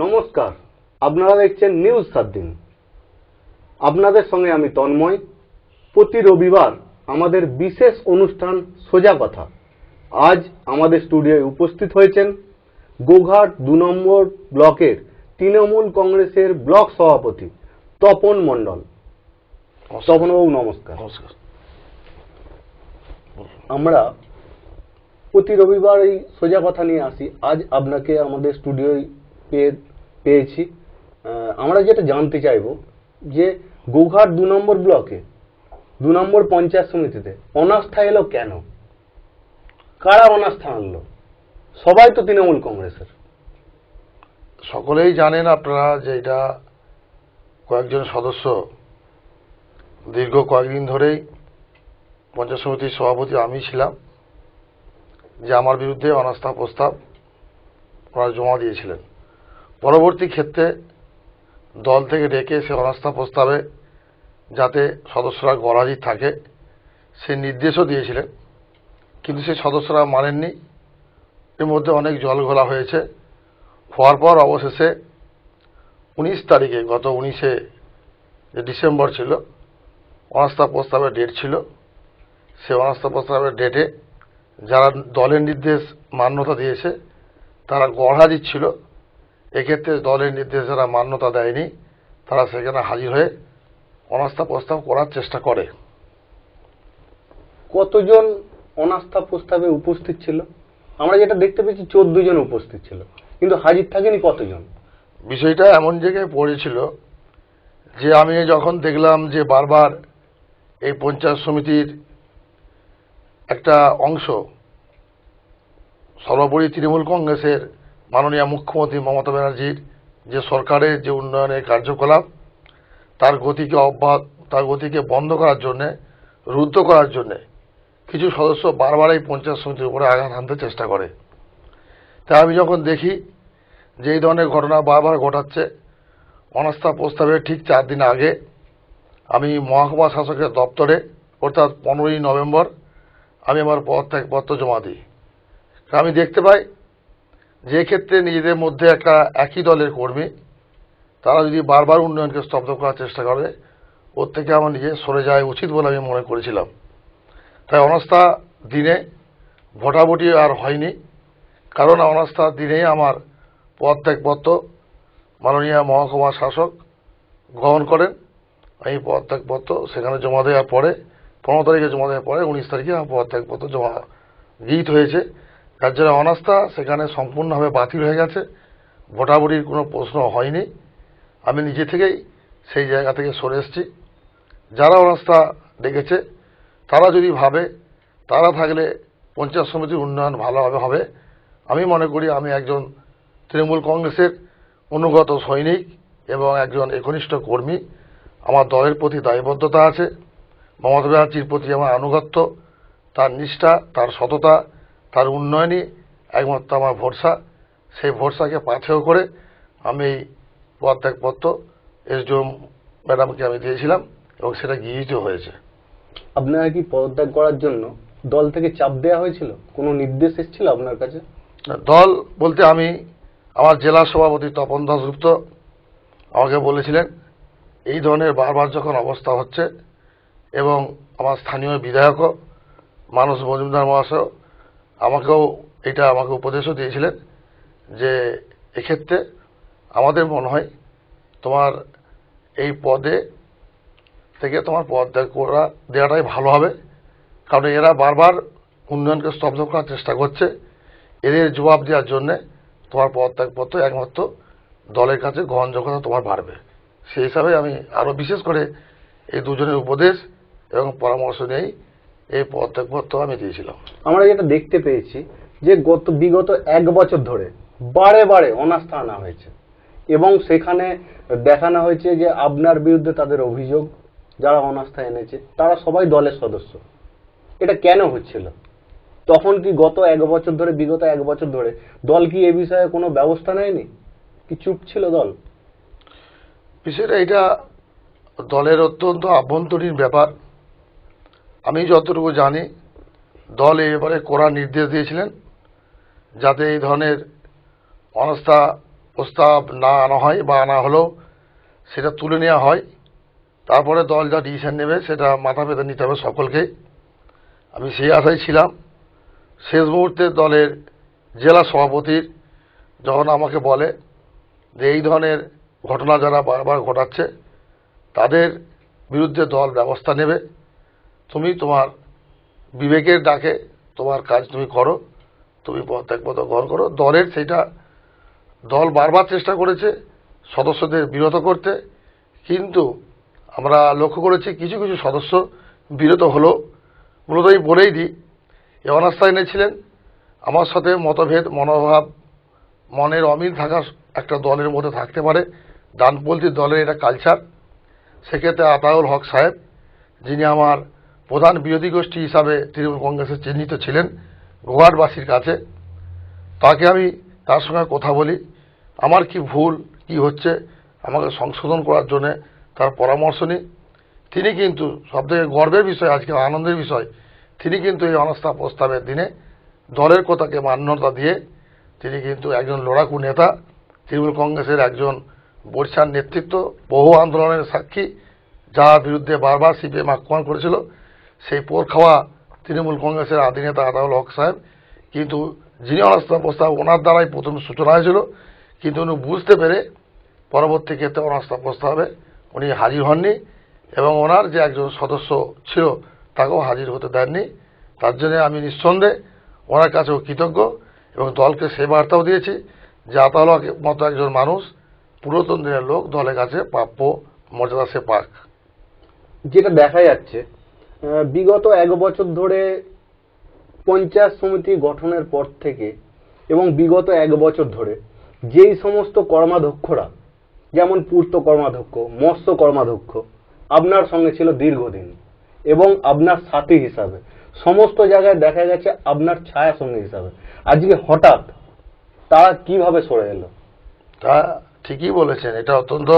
নমস্কার, আপনারা দেখছেন নিউজ 7 দিন। আপনাদের সঙ্গে আমি তন্ময়। প্রতি রবিবার আমাদের বিশেষ অনুষ্ঠান সোজা কথা। আজ আমাদের স্টুডিওয়ে উপস্থিত হয়েছেন গোঘাট 2 নম্বর ব্লকের তৃণমূল কংগ্রেসের ব্লক সভাপতি তপন মণ্ডল। তপনবাবু নমস্কার। নমস্কার। আমরা প্রতি রবিবার এই সোজা কথা নিয়ে আসি। আজ আপনাকে আমাদের স্টুডিওয় পেয়েছি। আমরা যেটা জানতে চাইবো যে গোঘাট 2 নম্বর ব্লকে 2 নম্বর পঞ্চায়েত সমিতিতে অনাস্থা এলো কেন? কারা অনাস্থা আনলো? সবাই তো তৃণমূল কংগ্রেসের। সকলেই জানেন আপনারা যে এটা কয়েকজন সদস্য দীর্ঘ কয়েকদিন ধরেই পঞ্চায়েত সমিতির সভাপতি আমি ছিলাম, যে আমার বিরুদ্ধে অনাস্থা প্রস্তাব ওনারা জমা দিয়েছিলেন। পরবর্তী ক্ষেত্রে দল থেকে ডেকে সে অনাস্থা প্রস্তাবে যাতে সদস্যরা গরহাজির থাকে সে নির্দেশও দিয়েছিলেন, কিন্তু সেই সদস্যরা মানেননি। এর মধ্যে অনেক জল ঘোলা হয়েছে। হওয়ার পর অবশেষে 19 তারিখে, গত 19শে ডিসেম্বর ছিল, অনাস্থা প্রস্তাবের ডেট ছিল। সে অনাস্থা প্রস্তাবের ডেটে যারা দলের নির্দেশ মান্যতা দিয়েছে তারা গরহাজির ছিল। এক্ষেত্রে দলের নির্দেশ যারা মান্যতা দেয়নি তারা সেখানে হাজির হয়ে অনাস্থা প্রস্তাব করার চেষ্টা করে। কতজন অনাস্থা প্রস্তাবে উপস্থিত ছিল? আমরা যেটা দেখতে পেয়েছি 14 জন উপস্থিত ছিল, কিন্তু হাজির থাকেনি কতজন? বিষয়টা এমন জায়গায় পড়েছিল যে আমি যখন দেখলাম যে বারবার এই পঞ্চায়েত সমিতির একটা অংশ সর্বোপরি তৃণমূল কংগ্রেসের মাননীয় মুখ্যমন্ত্রী মমতা ব্যানার্জির যে সরকারের যে উন্নয়নের কার্যকলাপ তার গতিকে বন্ধ করার জন্যে, রুদ্ধ করার জন্যে কিছু সদস্য বারবার এই পঞ্চায়েত সমিতির উপরে আঘাত হানতে চেষ্টা করে। তাই আমি যখন দেখি যে এই ধরনের ঘটনা বারবার ঘটাচ্ছে, অনাস্থা প্রস্তাবের ঠিক 4 দিন আগে আমি মহকুমা শাসকের দপ্তরে অর্থাৎ 15ই নভেম্বর আমি আমার পদত্যাগপত্র জমা দিই। আমি দেখতে পাই যে ক্ষেত্রে নিজেদের মধ্যে একটা একই দলের কর্মী তারা যদি বারবার উন্নয়নকে স্তব্ধ করার চেষ্টা করে, ওর থেকে আমার নিজে সরে যাওয়া উচিত বলে আমি মনে করেছিলাম। তাই অনাস্থা দিনে ভোটাভুটি আর হয়নি, কারণ অনাস্থা দিনেই আমার পদত্যাগপত্র মাননীয় মহকুমা শাসক গ্রহণ করেন। আমি পদত্যাগপত্র সেখানে জমা দেওয়ার পরে 15 তারিখে জমা দেওয়ার পরে 19 তারিখে আমার পদত্যাগপত্র জমা গৃহীত হয়েছে। তার জন্য অনাস্থা সেখানে সম্পূর্ণভাবে বাতিল হয়ে গেছে। ভোটাভুটির কোনো প্রশ্ন হয়নি। আমি নিজে থেকেই সেই জায়গা থেকে সরে এসেছি। যারা অনাস্থা ডেকেছে তারা যদি ভাবে তারা থাকলে পঞ্চায়েত সমিতির উন্নয়ন ভালোভাবে হবে, আমি মনে করি আমি একজন তৃণমূল কংগ্রেসের অনুগত সৈনিক এবং একজন একনিষ্ঠ কর্মী। আমার দলের প্রতি দায়বদ্ধতা আছে। মমতা ব্যানার্জির প্রতি আমার আনুগত্য, তার নিষ্ঠা, তার সততা, তার উন্নয়নই একমাত্র আমার ভরসা। সেই ভরসাকে পাথেয় করে আমি এই পদত্যাগপত্র এসডিএম ম্যাডামকে আমি দিয়েছিলাম এবং সেটা গৃহীত হয়েছে। আপনারা কি পদত্যাগ করার জন্য দল থেকে চাপ দেওয়া হয়েছিল? কোনো নির্দেশ এসেছিল আপনার কাছে? দল বলতে আমি আমার জেলা সভাপতি তপন দাশগুপ্ত আমাকে বলেছিলেন এই ধরনের বারবার যখন অবস্থা হচ্ছে, এবং আমার স্থানীয় বিধায়কও মানস মজুমদার মহাশয় আমাকে উপদেশও দিয়েছিলেন যে এক্ষেত্রে আমাদের মনে হয় তোমার এই পদে থেকে তোমার পদত্যাগ করা দেওয়াটাই ভালো হবে, কারণ এরা বারবার উন্নয়নকে স্তব্ধ করার চেষ্টা করছে। এদের জবাব দেওয়ার জন্যে তোমার পদত্যাগপত্র একমাত্র দলের কাছে গ্রহণযোগ্যতা তোমার বাড়বে। সেই হিসাবে আমি আরও বিশেষ করে এই দুজনের উপদেশ এবং পরামর্শ নিয়েই এই পদত্যাগপত্র আমি দিয়েছিলাম। আমরা যেটা দেখতে পেয়েছি যে বিগত 1 বছর ধরে বারে বারে অনাস্থা আনা হয়েছে এবং সেখানে দেখানো হয়েছে যে আপনার বিরুদ্ধে তাদের অভিযোগ, যারা অনাস্থা এনেছে তারা সবাই দলের সদস্য। এটা কেন হচ্ছিল? তখন কি বিগত 1 বছর ধরে দল কি এ বিষয়ে কোনো ব্যবস্থা নেয়নি? কি চুপ ছিল দল? বিষয়টা এটা দলের অত্যন্ত আভ্যন্তরীণ ব্যাপার। আমি যতটুকু জানি দল এই ব্যাপারে কড়া নির্দেশ দিয়েছিলেন যাতে এই ধরনের অনাস্থা প্রস্তাব না আনা হয় বা আনা হলেও সেটা তুলে নেওয়া হয়, তারপরে দল যা ডিসিশন নেবে সেটা মাথা পেতে নিতে হবে সকলকেই। আমি সেই আশায় ছিলাম। শেষ মুহূর্তে দলের জেলা সভাপতির যখন আমাকে বলে যে এই ধরনের ঘটনা যারা বারবার ঘটাচ্ছে তাদের বিরুদ্ধে দল ব্যবস্থা নেবে, তুমি তোমার বিবেকের ডাকে তোমার কাজ তুমি করো, তুমি পদত্যাগপত্র গ্রহণ করো। দলের সেইটা দল বারবার চেষ্টা করেছে সদস্যদের বিরত করতে, কিন্তু আমরা লক্ষ্য করেছি কিছু কিছু সদস্য বিরত হলো। মূলত আমি বলেই দিই, এই অনাস্থা এনেছিলেন আমার সাথে মতভেদ, মনোভাব, মনের অমিল থাকা একটা দলের মধ্যে থাকতে পারে, ডানপন্থী দলের এটা কালচার। সেক্ষেত্রে আতাউল হক সাহেব, যিনি আমার প্রধান বিরোধী গোষ্ঠী হিসাবে তৃণমূল কংগ্রেসে চিহ্নিত ছিলেন গোঘাটবাসীর কাছে, তাকে আমি তার সঙ্গে কথা বলি, আমার কি ভুল কি হচ্ছে আমাকে সংশোধন করার জন্য তার পরামর্শ নিই। তিনি কিন্তু সবথেকে গর্বের বিষয়, আজকে আনন্দের বিষয়, তিনি কিন্তু এই অনাস্থা প্রস্তাবের দিনে দলের কথাকে মান্যতা দিয়ে তিনি কিন্তু একজন লড়াকু নেতা, তৃণমূল কংগ্রেসের একজন বর্ষার নেতৃত্ব, বহু আন্দোলনের সাক্ষী, যার বিরুদ্ধে বারবার সিপিএম আক্রমণ করেছিল, সেই পোর খাওয়া তৃণমূল কংগ্রেসের আদি নেতা আতাউল হক সাহেব, কিন্তু যিনি অনাস্থা প্রস্তাব ওনার দ্বারাই প্রথম সূচনা হয়েছিল, কিন্তু উনি বুঝতে পেরে পরবর্তী ক্ষেত্রে অনাস্থা প্রস্তাবে উনি হাজির হননি এবং ওনার যে একজন সদস্য ছিল তাকেও হাজির হতে দেননি। তার জন্য আমি নিঃসন্দেহে ওনার কাছেও কৃতজ্ঞ এবং দলকে সে বার্তাও দিয়েছি যে আতাউল হকের মতো একজন মানুষ, পুরাতন দিনের লোক, দলের কাছে প্রাপ্য মর্যাদা সে পাক। যেটা দেখা যাচ্ছে বিগত 1 বছর ধরে পঞ্চায়েত সমিতি গঠনের পর থেকে এবং বিগত 1 বছর ধরে যেই সমস্ত কর্মাধ্যক্ষরা, যেমন পূর্ত কর্মাধ্যক্ষ, মৎস্য কর্মাধ্যক্ষ আপনার সঙ্গে ছিল দীর্ঘদিন এবং আপনার সাথী হিসাবে, সমস্ত জায়গায় দেখা গেছে আপনার ছায়া সঙ্গী হিসাবে, আজকে হঠাৎ তারা কিভাবে সরে এলো? তা ঠিকই বলেছেন, এটা অত্যন্ত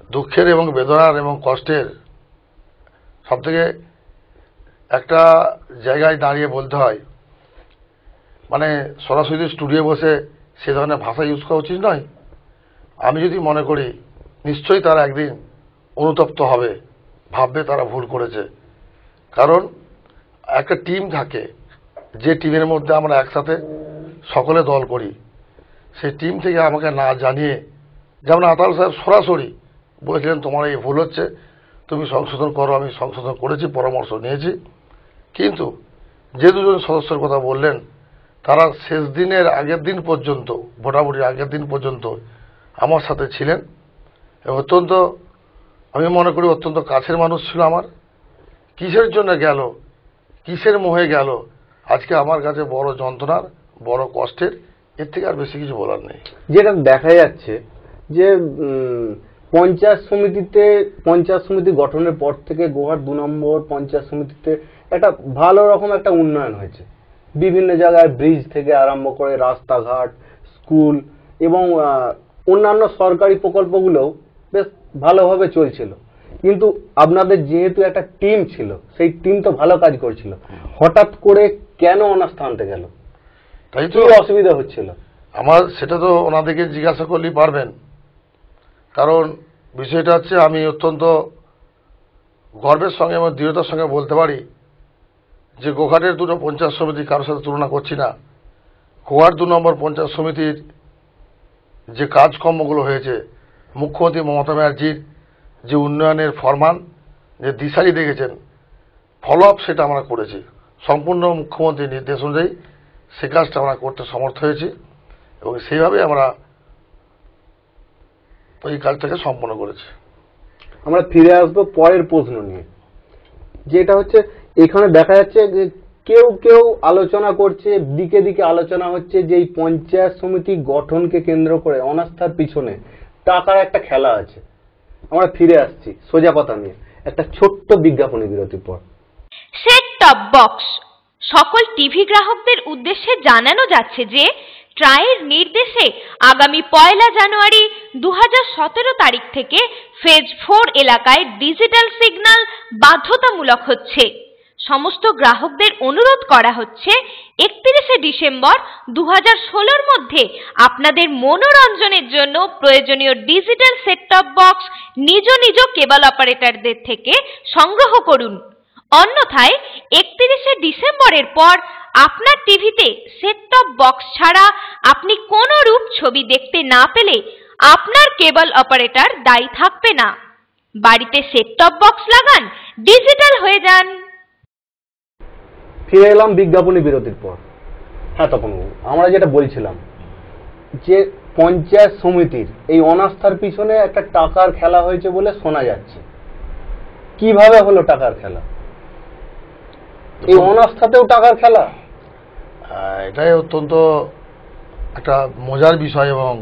দুঃখের এবং বেদনার এবং কষ্টের। সবথেকে একটা জায়গায় দাঁড়িয়ে বলতে হয়, মানে সরাসরি স্টুডিও বসে সে ধরনের ভাষা ইউজ করা উচিত নয়। আমি যদি মনে করি নিশ্চয়ই তারা একদিন অনুতপ্ত হবে, ভাববে তারা ভুল করেছে। কারণ একটা টিম থাকে, যে টিমের মধ্যে আমরা একসাথে সকলে দল করি, সেই টিম থেকে আমাকে না জানিয়ে, যেমন আতাউল সাহেব সরাসরি বলেছিলেন তোমার এই ভুল হচ্ছে, তুমি সংশোধন করো। আমি সংশোধন করেছি, পরামর্শ নিয়েছি। কিন্তু যে দুজন সদস্যের কথা বললেন তারা শেষ দিনের আগের দিন পর্যন্ত, ভোটাভুটির আগের দিন পর্যন্ত আমার সাথে ছিলেন এবং অত্যন্ত, আমি মনে করি অত্যন্ত কাছের মানুষ ছিল আমার। কিসের জন্য গেল, কিসের মোহে গেল, আজকে আমার কাছে বড় যন্ত্রণার, বড় কষ্টের, এর থেকে আর বেশি কিছু বলার নেই। যেটা দেখা যাচ্ছে যে পঞ্চায়েত সমিতি গঠনের পর থেকে গোহাট 2 নম্বর পঞ্চায়েত সমিতিতে একটা ভালো রকম একটা উন্নয়ন হয়েছে। বিভিন্ন জায়গায় ব্রিজ থেকে আরম্ভ করে রাস্তাঘাট, স্কুল এবং অন্যান্য সরকারি প্রকল্পগুলোও বেশ ভালোভাবে চলছিল। কিন্তু আপনাদের যেহেতু একটা টিম ছিল, সেই টিম তো ভালো কাজ করছিল, হঠাৎ করে কেন অনাস্থা আনতে গেল? তাই তো অসুবিধা হচ্ছিল আমার, সেটা তো ওনাদেরকে জিজ্ঞাসা করলেই পারবেন। কারণ বিষয়টা হচ্ছে, আমি অত্যন্ত গর্বের সঙ্গে এবং দৃঢ়তার সঙ্গে বলতে পারি যে গোঘাটের 2 পঞ্চায়েত সমিতি কারোর সাথে তুলনা করছি না। গোঘাট 2 নম্বর পঞ্চায়েত সমিতির যে কাজকর্মগুলো হয়েছে, মুখ্যমন্ত্রী মমতা ব্যানার্জির যে উন্নয়নের ফরমান, যে দিশারি দেখেছেন, ফলো আপ সেটা আমরা করেছি। সম্পূর্ণ মুখ্যমন্ত্রীর নির্দেশ অনুযায়ী সে কাজটা আমরা করতে সমর্থ হয়েছি এবং সেইভাবে আমরা ওই কাজটাকে সম্পন্ন করেছি। আমরা ফিরে আসবো পরের প্রশ্ন নিয়ে, যেটা হচ্ছে এখানে দেখা যাচ্ছে যে কেউ কেউ আলোচনা করছে, দিকে দিকে আলোচনা হচ্ছে যে এই পঞ্চায়েত সমিতি গঠনকে কেন্দ্র করে অনাস্থার পিছনে টাকার একটা খেলা আছে। আমরা ফিরে আসছি সোজা কথা নিয়ে একটা ছোট্ট বিজ্ঞাপনী বিরতির পর। সেট টপ বক্স সকল টিভি গ্রাহকদের উদ্দেশ্যে জানানো যাচ্ছে যে ট্রাইয়ের নির্দেশে আগামী 1 জানুয়ারি 2017 তারিখ থেকে ফেজ 4 এলাকায় ডিজিটাল সিগন্যাল বাধ্যতামূলক হচ্ছে। সমস্ত গ্রাহকদের অনুরোধ করা হচ্ছে 31শে ডিসেম্বর 2016-র মধ্যে আপনাদের মনোরঞ্জনের জন্য প্রয়োজনীয় ডিজিটাল সেট টপ বক্স নিজ নিজ কেবল অপারেটরদের থেকে সংগ্রহ করুন। অন্যথায় 31শে ডিসেম্বরের পর আপনার টিভিতে সেট টপ বক্স ছাড়া আপনি কোনো রূপ ছবি দেখতে না পেলে আপনার কেবল অপারেটর দায়ী থাকবে না। বাড়িতে সেট টপ বক্স লাগান, ডিজিটাল হয়ে যান। ফিরে এলাম বিজ্ঞাপনী বিরতির পর। হ্যাঁ তপনবাবু, আমরা যেটা বলছিলাম যে পঞ্চায়েত সমিতির এই অনাস্থার পিছনে একটা টাকার খেলা হয়েছে বলে শোনা যাচ্ছে। কিভাবে হলো টাকার খেলা? এই অনাস্থাতেও টাকার খেলা? এটাই অত্যন্ত একটা মজার বিষয় এবং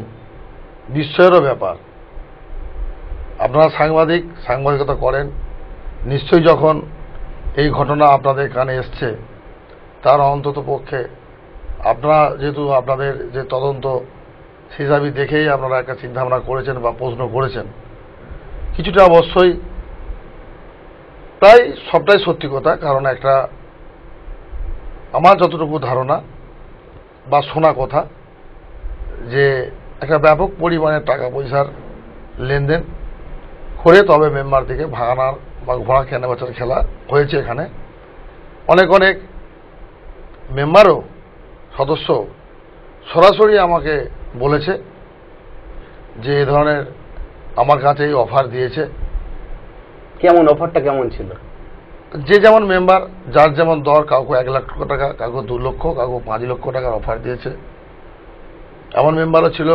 বিস্ময়েরও ব্যাপার। আপনারা সাংবাদিকতা করেন, নিশ্চয়ই যখন এই ঘটনা আপনাদের কানে এসছে তার অন্তত পক্ষে আপনারা যেহেতু আপনাদের যে তদন্ত হিসাবে দেখেই আপনারা একটা চিন্তাভাবনা করেছেন বা প্রশ্ন করেছেন, কিছুটা অবশ্যই প্রায় সবটাই সত্যি কথা। কারণ একটা আমার যতটুকু ধারণা বা শোনা কথা যে একটা ব্যাপক পরিমাণে টাকা পয়সার লেনদেন করে তবে মেম্বার থেকে ভাগানার বা ঘোড়া কেনাবেচার খেলা হয়েছে। এখানে অনেক মেম্বারও সদস্য সরাসরি আমাকে বলেছে যে এই ধরনের আমার কাছে এই অফার দিয়েছে। কেমন অফারটা কেমন ছিল? যে যেমন মেম্বার, যার যেমন দর, কাউকে 1 লক্ষ টাকা, কাউকে 2 লক্ষ, কাউকে 5 লক্ষ টাকার অফার দিয়েছে। এমন মেম্বারও ছিল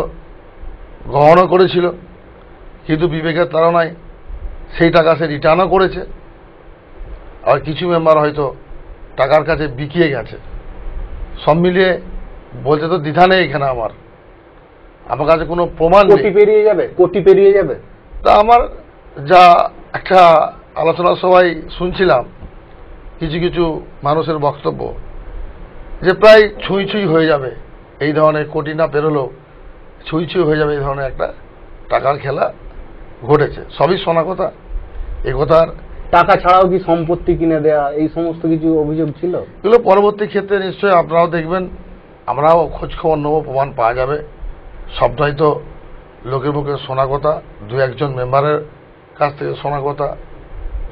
গ্রহণও করেছিল, কিন্তু বিবেকের তাড়নায় সেই টাকা সে রিটার্নও করেছে। আর কিছু মেম্বার হয়তো টাকার কাছে বিকিয়ে গেছে। সব মিলিয়ে বলতে তো দ্বিধা নেই এখানে আমার কাছে কোনো প্রমাণ নেই। কোটি পেরিয়ে যাবে। তা আমার যা একটা আলোচনা সবাই শুনছিলাম কিছু মানুষের বক্তব্য যে প্রায় ছুঁই হয়ে যাবে এই ধরনের, কোটি না পেরোলেও ছুঁই হয়ে যাবে এই ধরনের একটা টাকার খেলা ঘটেছে। সবই শোনা কথা। এ কথার টাকা ছাড়াও কি সম্পত্তি কিনে দেয়া, এই সমস্ত কিছু অভিযোগ ছিল। এগুলো পরবর্তী ক্ষেত্রে নিশ্চয়ই আপনারাও দেখবেন, আমরাও খোঁজ খবর নেবো, প্রমাণ পাওয়া যাবে। সবটাই তো লোকের মুখে শোনা কথা, 2-1 মেম্বারের কাছ থেকে শোনা কথা।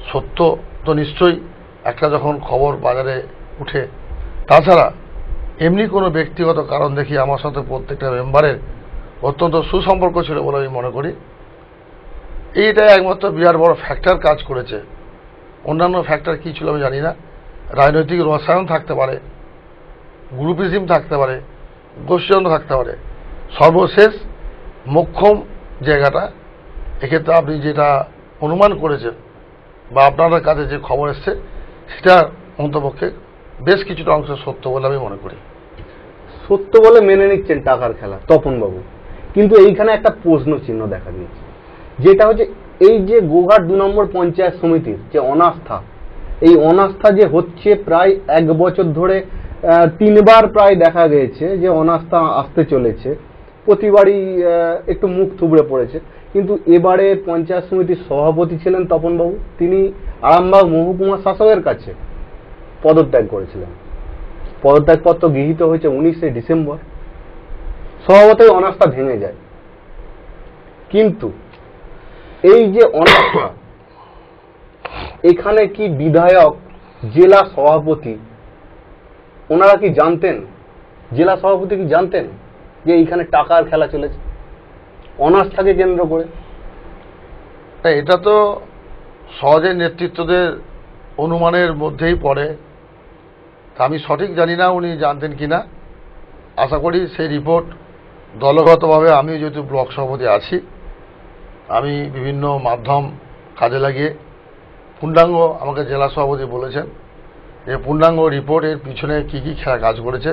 সত্য তো নিশ্চয়ই একটা যখন খবর বাজারে উঠে। তাছাড়া এমনি কোনো ব্যক্তিগত কারণ দেখি আমার সাথে প্রত্যেকটা মেম্বারের অত্যন্ত সুসম্পর্ক ছিল বলে আমি মনে করি। এইটাই একমাত্র বিরাট বড় ফ্যাক্টর কাজ করেছে। অন্যান্য ফ্যাক্টর কী ছিল আমি জানি না। রাজনৈতিক রসায়ন থাকতে পারে, গ্রুপিজম থাকতে পারে, গোষ্ঠীদ্বন্দ্ব থাকতে পারে। সর্বশেষ মোক্ষম জায়গাটা এক্ষেত্রে আপনি যেটা অনুমান করেছেন বা আপনাদের কাছে যে খবর এসছে সেটার অন্তপক্ষে বেশ কিছুটা অংশ সত্য বলে আমি মনে করি। সত্য বলে মেনে নিচ্ছেন টাকার খেলা তপনবাবু, কিন্তু এইখানে একটা প্রশ্ন চিহ্ন দেখা দিয়েছে, যেটা হচ্ছে এই যে গোঘাট 2 নম্বর পঞ্চায়েত সমিতির যে অনাস্থা, এই অনাস্থা যে হচ্ছে প্রায় 1 বছর ধরে 3 বার প্রায় দেখা গেছে যে অনাস্থা আসতে চলেছে। প্রতিবারই একটু মুখ থুবড়ে পড়েছে। কিন্তু এবারে পঞ্চায়েত সমিতির সভাপতি ছিলেন তপনবাবু, তিনি আরামবাগ মহকুমা শাসকের কাছে পদত্যাগ করেছিলেন। পদত্যাগপত্র গৃহীত হয়েছে 19শে ডিসেম্বর। স্বভাবতই অনাস্থা ভেঙে যায়। কিন্তু এই যে অনাস্থা, এখানে কি বিধায়ক, জেলা সভাপতি ওনারা কি জানতেন? জেলা সভাপতি কি জানতেন যে এইখানে টাকার খেলা চলেছে অনাস্থাকে কেন্দ্র করে? এটা তো সহজে নেতৃত্বদের অনুমানের মধ্যেই পড়ে। আমি সঠিক জানি না উনি জানতেন কিনা। আশা করি সেই রিপোর্ট দলগতভাবে, আমি যেহেতু ব্লক সভাপতি আছি, আমি বিভিন্ন মাধ্যম কাজে লাগিয়ে পূর্ণাঙ্গ আমাকে জেলা সভাপতি বলেছেন যে পূর্ণাঙ্গ রিপোর্টের পিছনে কী খেলা কাজ করেছে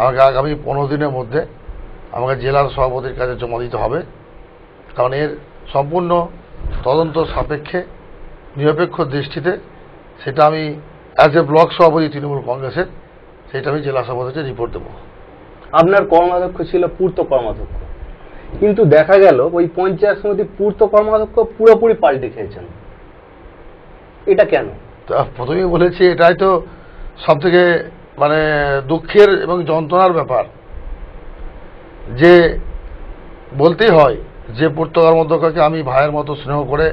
আমাকে আগামী 15 দিনের মধ্যে আমাকে জেলার সভাপতির কাছে জমা দিতে হবে। কারণ এর সম্পূর্ণ তদন্ত সাপেক্ষে নিরপেক্ষ দৃষ্টিতে সেটা আমি অ্যাজ এ ব্লক সভাপতি তৃণমূল কংগ্রেসের, সেটা আমি জেলা সভাপতিকে রিপোর্ট দেবো। আপনার কর্মাধ্যক্ষ ছিল পূর্ত কর্মাধ্যক্ষ, কিন্তু দেখা গেল ওই পঞ্চায়েত সমিতির পূর্ত কর্মাধ্যক্ষ পুরোপুরি পাল্টে খেয়েছেন। এটা কেন? তা প্রথমেই বলেছি এটাই তো সব থেকে মানে দুঃখের এবং যন্ত্রণার ব্যাপার, যে বলতেই হয় যে পূর্তকার মধ্যকাকে আমি ভাইয়ের মতো স্নেহ করে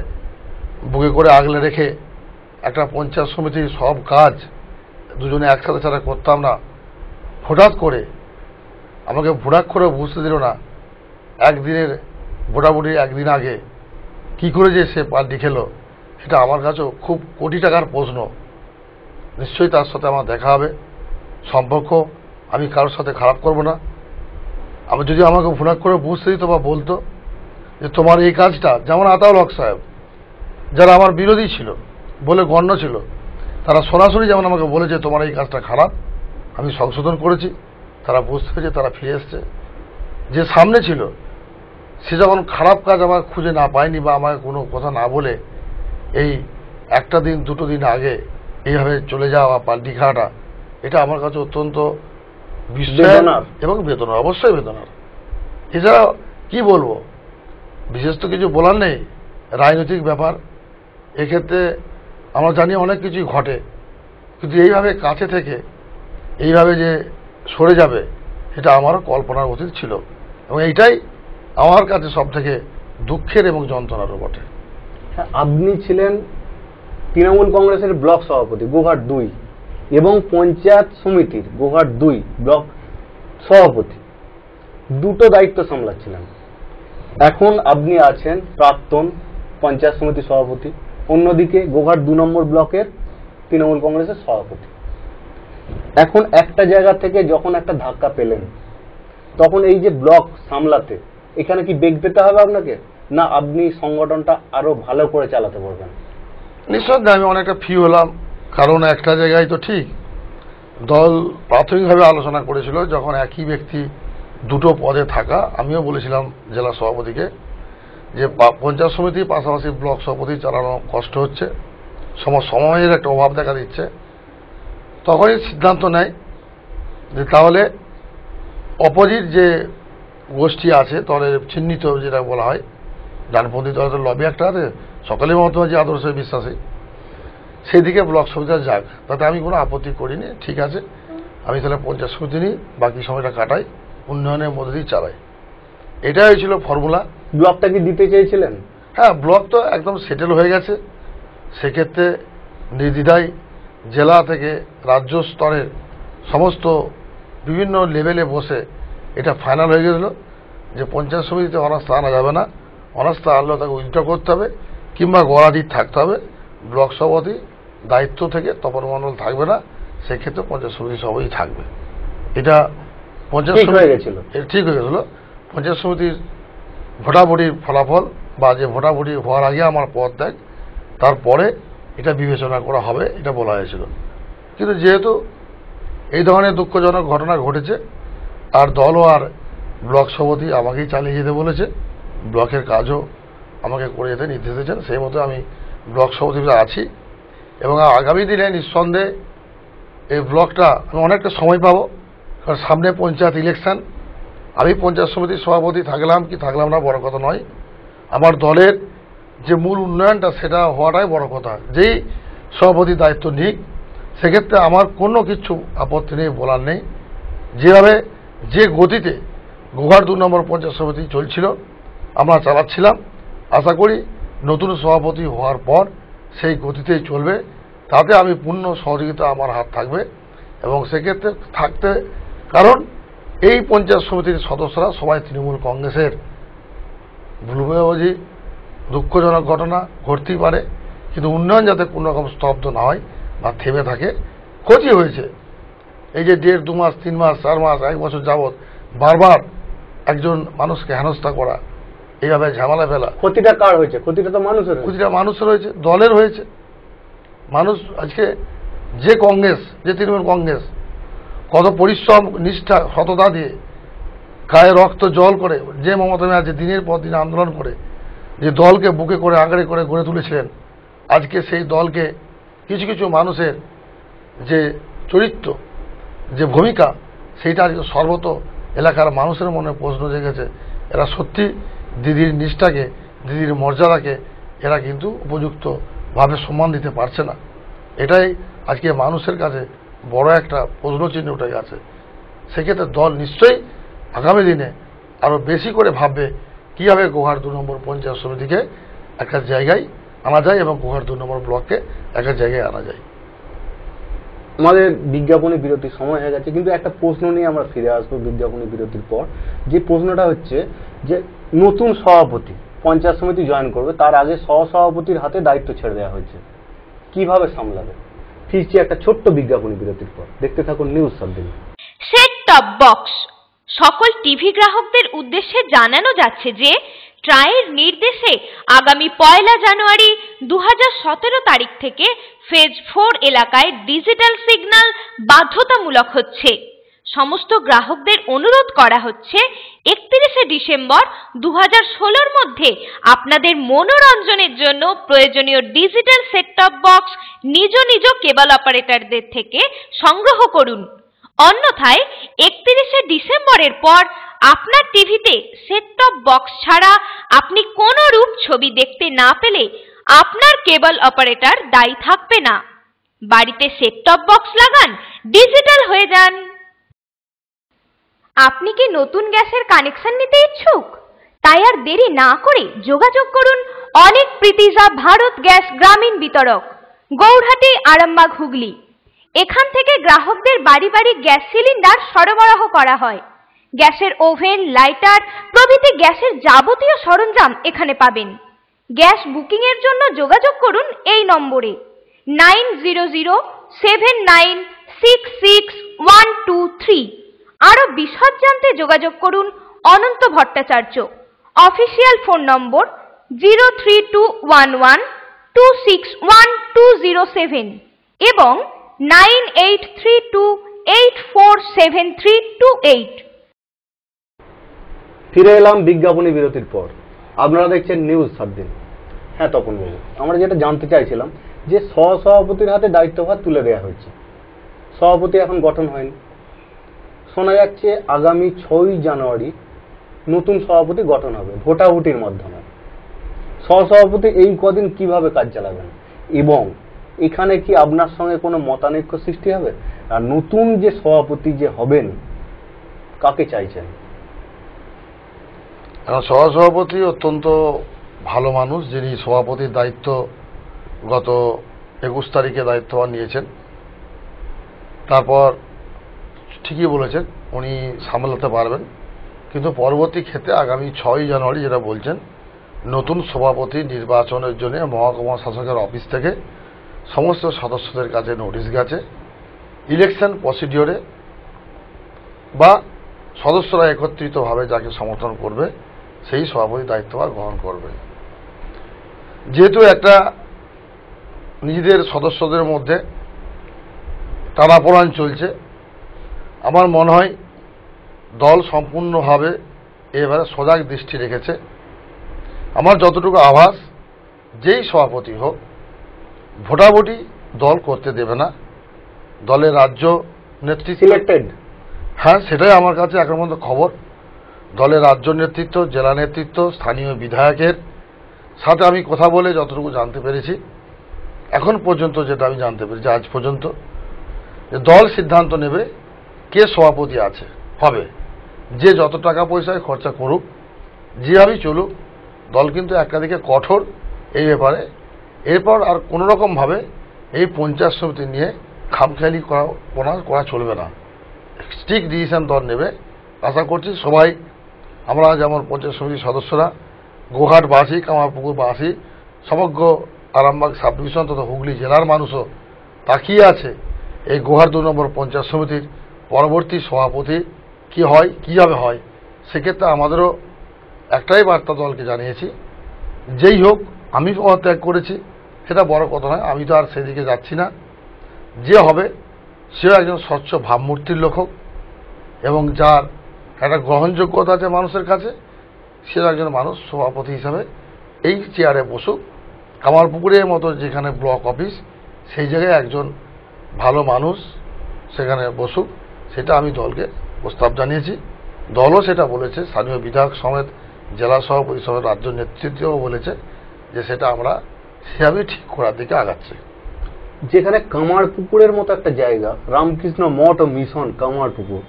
বুকে করে আগলে রেখে একটা পঞ্চায়েত সমিতির সব কাজ দুজনে একসাথে ছাড়া করতাম না, হঠাৎ করে আমাকে ভোটাক করে বুঝতে দিল না একদিনের ভোটাভুটি একদিন আগে কি করে যে সে পাল্টি খেলো, সেটা আমার কাছেও খুব কোটি টাকার প্রশ্ন। নিশ্চয়ই তার সাথে আমার দেখা হবে, সম্পর্ক আমি কারোর সাথে খারাপ করব না। আমি যদি আমাকে ভোটাক করে বুঝতে দিত বা বলতো যে তোমার এই কাজটা, যেমন আতাউল হক সাহেব যারা আমার বিরোধী ছিল বলে গণ্য ছিল, তারা সরাসরি যেমন আমাকে বলেছে তোমার এই কাজটা খারাপ, আমি সংশোধন করেছি, তারা বুঝতে পেরেছে, তারা ফিরে এসছে। যে সামনে ছিল সে যখন খারাপ কাজ আমার খুঁজে না পায়নি বা আমাকে কোনো কথা না বলে এই একটা দিন দুটো দিন আগে এইভাবে চলে যাওয়া পাল্টি খাওয়াটা, এটা আমার কাছে অত্যন্ত বিস্ময়ের এবং বেদনার, অবশ্যই বেদনার। এছাড়া কি বলবো, বিশেষ তো কিছু বলার নেই, রাজনৈতিক ব্যাপার, এক্ষেত্রে আমরা জানি অনেক কিছুই ঘটে, কিন্তু এইভাবে কাছে থেকে এইভাবে যে সরে যাবে এটা আমারও কল্পনার অতীত ছিল, এবং এইটাই আমার কাছে সব থেকে দুঃখের এবং যন্ত্রণারও বটে। আপনি ছিলেন তৃণমূল কংগ্রেসের ব্লক সভাপতি গোঘাট 2 এবং পঞ্চায়েত সমিতির গোঘাট 2 ব্লক সভাপতি, দুটো দায়িত্ব সামলাচ্ছিলেন। এখন আপনি আছেন প্রাক্তন পঞ্চায়েত সমিতি সভাপতি, অন্যদিকে গোঘাট 2 নম্বর ব্লকের তৃণমূল কংগ্রেসের সভাপতি। এখন একটা জায়গা থেকে যখন একটা ধাক্কা পেলেন, তখন এই যে ব্লক সামলাতে এখানে কি বেগ পেতে হবে আপনাকে, না আপনি সংগঠনটা আরো ভালো করে চালাতে পারবেন? নিঃসন্দেহে আমি অনেকটা ফি হলাম, কারণ একটা জায়গায় তো ঠিক দল প্রাথমিকভাবে আলোচনা করেছিল যখন একই ব্যক্তি দুটো পদে থাকা। আমিও বলেছিলাম জেলা সভাপতিকে যে পঞ্চায়েত সমিতির পাশাপাশি ব্লক সভাপতি চালানো কষ্ট হচ্ছে, সময়ের একটা অভাব দেখা দিচ্ছে। তখনই সিদ্ধান্ত নেয় যে তাহলে অপোজিট যে গোষ্ঠী আছে দলের চিহ্নিত, যেটা বলা হয় ডানপন্থী দলের লবি একটা আছে, সকলেই মমতা ব্যানার্জি আদর্শে বিশ্বাসী, সেই দিকে ব্লক সমিতিটা যাক, তাতে আমি কোনো আপত্তি করিনি। ঠিক আছে, আমি তাহলে পঞ্চায়েত সমিতি নিই, বাকি সময়টা কাটাই, উন্নয়নের মধ্যে দিয়ে চালাই। এটাই হয়েছিল ফর্মুলা। ব্লকটা কি দিতে চেয়েছিলেন? হ্যাঁ, ব্লক তো একদম সেটেল হয়ে গেছে। সেক্ষেত্রে নির্দ্বিধায় জেলা থেকে রাজ্য স্তরের সমস্ত বিভিন্ন লেভেলে বসে এটা ফাইনাল হয়ে গেছিল যে পঞ্চায়েত সমিতিতে অনাস্থা আনা যাবে না, অনাস্থা আনলেও তাকে উইথড্র করতে হবে কিংবা গড়াধিক থাকতে হবে। ব্লক সভাপতি দায়িত্ব থেকে তপন মণ্ডল থাকবে না, সেক্ষেত্রে পঞ্চায়েত সমিতি সবাই থাকবে। এটা পঞ্চায়েত ঠিক হয়ে গেছিল। ঠিক হয়ে গেছিল। পঞ্চায়েত সমিতির ভোটাভুটির ফলাফল বা যে ভোটাভুটি হওয়ার আগে আমার পদ দেয়, তারপরে এটা বিবেচনা করা হবে, এটা বলা হয়েছিল। কিন্তু যেহেতু এই ধরনের দুঃখজনক ঘটনা ঘটেছে, আর দলও আর ব্লক সভাপতি আমাকেই চালিয়ে যেতে বলেছে, ব্লকের কাজও আমাকে করে যেতে নির্দেশ দিয়েছেন, সেই মতো আমি ব্লক সভাপতি আছি। এবং আগামী দিনে নিঃসন্দেহে এই ব্লকটা আমি অনেকটা সময় পাবো, কারণ সামনে পঞ্চায়েত ইলেকশন। আমি পঞ্চায়েত সমিতির সভাপতি থাকলাম কি থাকলাম না বড় কথা নয়, আমার দলের যে মূল উন্নয়নটা সেটা হওয়াটাই বড় কথা। যেই সভাপতির দায়িত্ব নিক, সেক্ষেত্রে আমার কোনো কিছু আপত্তি নেই, বলার নেই। যেভাবে যে গতিতে গোঘাট 2 নম্বর পঞ্চায়েত সমিতি চলছিল আমরা চালাচ্ছিলাম, আশা করি নতুন সভাপতি হওয়ার পর সেই গতিতেই চলবে। তাতে আমি পূর্ণ সহযোগিতা আমার হাত থাকবে, এবং সেক্ষেত্রে থাকতে, কারণ এই পঞ্চায়েত সমিতির সদস্যরা সবাই তৃণমূল কংগ্রেসের। ভুল বোঝাবুঝি দুঃখজনক ঘটনা ঘটতেই পারে, কিন্তু উন্নয়ন যাতে কোনো রকম স্তব্ধ না হয় বা থেমে থাকে। ক্ষতি হয়েছে, এই যে 1.5, 2 মাস, 3 মাস, 4 মাস, 1 বছর যাবৎ বারবার একজন মানুষকে হেনস্থা করা, এইভাবে ঝামেলা ফেলা। ক্ষতিটা কার হয়েছে? ক্ষতিটা তো মানুষের। ক্ষতিটা মানুষের হয়েছে, দলের হয়েছে। মানুষ আজকে যে কংগ্রেস, যে তৃণমূল কংগ্রেস কত পরিশ্রম, নিষ্ঠা, সততা দিয়ে গায়ে রক্ত জল করে, যে মমতা ব্যানার্জি দিনের পর দিন আন্দোলন করে যে দলকে বুকে করে আগড়ে করে গড়ে তুলেছিলেন, আজকে সেই দলকে কিছু কিছু মানুষের যে চরিত্র, যে ভূমিকা, সেইটা আজকে সর্বত এলাকার মানুষের মনে প্রশ্ন জেগেছে। এরা সত্যি দিদির নিষ্ঠাকে, দিদির মর্যাদাকে এরা কিন্তু উপযুক্তভাবে সম্মান দিতে পারছে না। এটাই আজকে মানুষের কাছে বড় একটা প্রশ্নচিহ্ন উঠে গেছে। সেক্ষেত্রে দল নিশ্চয়ই আগামী দিনে আরও বেশি করে ভাববে কীভাবে গোঘাট 2 নম্বর পঞ্চায়েত সমিতিকে একটা জায়গায় আনা যায় এবং গোঘাট 2 নম্বর ব্লককে একটা জায়গায় আনা যায়। আমাদের বিজ্ঞাপনী বিরতির সময় হয়ে গেছে, কিন্তু একটা প্রশ্ন নিয়ে আমরা ফিরে আসবো বিজ্ঞাপনী বিরতির পর। যে প্রশ্নটা হচ্ছে যে নতুন সভাপতি পঞ্চায়েত সমিতি জয়েন করবে, তার আগে সহসভাপতির হাতে দায়িত্ব ছেড়ে দেওয়া হয়েছে, কিভাবে সামলাবে? ফিরছি একটা ছোট্ট বিজ্ঞাপনী বিরতির পর, দেখতে থাকুন নিউজ সাবদিন। সেট টপ বক্স সকল টিভি গ্রাহকদের উদ্দেশ্যে জানানো যাচ্ছে যে ট্রাইয়ের নির্দেশে আগামী 1 জানুয়ারি 2017 তারিখ থেকে ফেজ 4 এলাকায় ডিজিটাল সিগন্যাল বাধ্যতামূলক হচ্ছে। সমস্ত গ্রাহকদের অনুরোধ করা হচ্ছে 31 ডিসেম্বর 2016 মধ্যে আপনাদের মনোরঞ্জনের জন্য প্রয়োজনীয় ডিজিটাল সেট টপ বক্স নিজ নিজ কেবল অপারেটরদের থেকে সংগ্রহ করুন। অন্যথায় 31 ডিসেম্বরের পর আপনার টিভিতে সেট টপ বক্স ছাড়া আপনি কোনো রূপ ছবি দেখতে না পেলে আপনার কেবল অপারেটর দায়ী থাকবে না। বাড়িতে সেট টপ বক্স লাগান, ডিজিটাল হয়ে যান। আপনি কি নতুন গ্যাসের কানেকশন নিতে ইচ্ছুক? তাই আর দেরি না করে যোগাযোগ করুন অনেক প্রীতিজা ভারত গ্যাস গ্রামীণ বিতরক, গৌরহাটি, আরামবাগ, হুগলি। এখান থেকে গ্রাহকদের বাড়ি বাড়ি গ্যাস সিলিন্ডার সরবরাহ করা হয়। গ্যাসের ওভেন, লাইটার প্রভৃতি গ্যাসের যাবতীয় সরঞ্জাম এখানে পাবেন। গ্যাস বুকিং এর জন্য যোগাযোগ করুন এই নম্বরে 9007966123। আরো বিশদ জানতে যোগাযোগ করুন অনন্ত ভট্টাচার্য। অফিসিয়াল ফোন নম্বর 03211261207 এবং 9832847328। ফিরে এলাম বিজ্ঞাপনী বিরতির পর। আপনারা দেখছেন নিউজ সাবদিন। হ্যাঁ তপন বাবু, আমরা যেটা জানতে চাইছিলাম যে সহসভাপতির হাতে দায়িত্বভার তুলে দেওয়া হয়েছে, সভাপতি এখন গঠন হয়নি। শোনা যাচ্ছে আগামী 6 জানুয়ারি নতুন সভাপতি গঠন হবে ভোটাভুটির মাধ্যমে। সহসভাপতি এই কদিন কিভাবে কাজ চালাবেন এবং এখানে কি আপনার সঙ্গে কোনো মতানৈক্য সৃষ্টি হবে? আর নতুন যে সভাপতি যে হবেন কাকে চাইছেন? এখন সহসভাপতি অত্যন্ত ভালো মানুষ, যিনি সভাপতির দায়িত্ব গত 21 তারিখে দায়িত্বভার নিয়েছেন। তারপর ঠিকই বলেছেন উনি সামলাতে পারবেন, কিন্তু পরবর্তী ক্ষেত্রে আগামী 6 জানুয়ারি যেটা বলছেন নতুন সভাপতি নির্বাচনের জন্য মহকুমা শাসকের অফিস থেকে সমস্ত সদস্যদের কাছে নোটিশ গেছে। ইলেকশন প্রসিডিওরে বা সদস্যরা একত্রিতভাবে যাকে সমর্থন করবে সেই সভাপতি দায়িত্বভার গ্রহণ করবে। যেহেতু একটা নিজেদের সদস্যদের মধ্যে টানাপোড়েন চলছে, আমার মনে হয় দল সম্পূর্ণভাবে এবারে সজাগ দৃষ্টি রেখেছে। আমার যতটুকু আভাস, যেই সভাপতি হোক ভোটাভুটি দল করতে দেবে না। দলের রাজ্য নেতৃত্ব সিলেক্টেড, হ্যাঁ সেটাই আমার কাছে এখন পর্যন্ত খবর। দলের রাজ্য নেতৃত্ব, জেলা নেতৃত্ব, স্থানীয় বিধায়কের সাথে আমি কথা বলে যতটুকু জানতে পেরেছি, এখন পর্যন্ত যেটা আমি জানতে পেরেছি আজ পর্যন্ত, যে দল সিদ্ধান্ত নেবে কে সভাপতি আছে হবে, যে যত টাকা পয়সায় খরচা করুক, যেভাবেই চলুক, দল কিন্তু একটা দিকে কঠোর এই ব্যাপারে। এরপর আর কোনো রকমভাবে এই পঞ্চায়েত সমিতি নিয়ে খামখেয়ালি করা চলবে না। স্ট্রিক্ট ডিসিশন দল নেবে। আশা করছি সবাই, আমরা যেমন পঞ্চায়েত সমিতির সদস্যরা, গোঘাটবাসী, কামারপুকুরবাসী, সমগ্র আরামবাগ সাব ডিভিশন তথা হুগলি জেলার মানুষও তাকিয়ে আছে এই গোঘাট 2 নম্বর পঞ্চায়েত সমিতির পরবর্তী সভাপতি কি হয়, কীভাবে হয়। সেক্ষেত্রে আমাদেরও একটাই বার্তা দলকে জানিয়েছি, যেই হোক, আমি পদত্যাগ করেছি সেটা বড় কথা নয়, আমি তো আর সেদিকে যাচ্ছি না। যে হবে সেও একজন স্বচ্ছ ভাবমূর্তির লোক হোক এবং যার একটা গ্রহণযোগ্যতা আছে মানুষের কাছে, সেও একজন মানুষ সভাপতি হিসাবে এই চেয়ারে বসুক। কামারপুকুরের মতো যেখানে ব্লক অফিস, সেই জায়গায় একজন ভালো মানুষ সেখানে বসুক, সেটা আমি দলকে প্রস্তাব জানিয়েছি। দলও সেটা বলেছে, স্থানীয় বিধায়ক সমেত জেলা সভাপতি সমেত রাজ্য নেতৃত্বও বলেছে যে সেটা আমরা সেভাবে ঠিক করার দিকে আগাচ্ছি। যেখানে কামারপুকুরের মতো একটা জায়গা, রামকৃষ্ণ মঠ ও মিশন কামারপুকুর,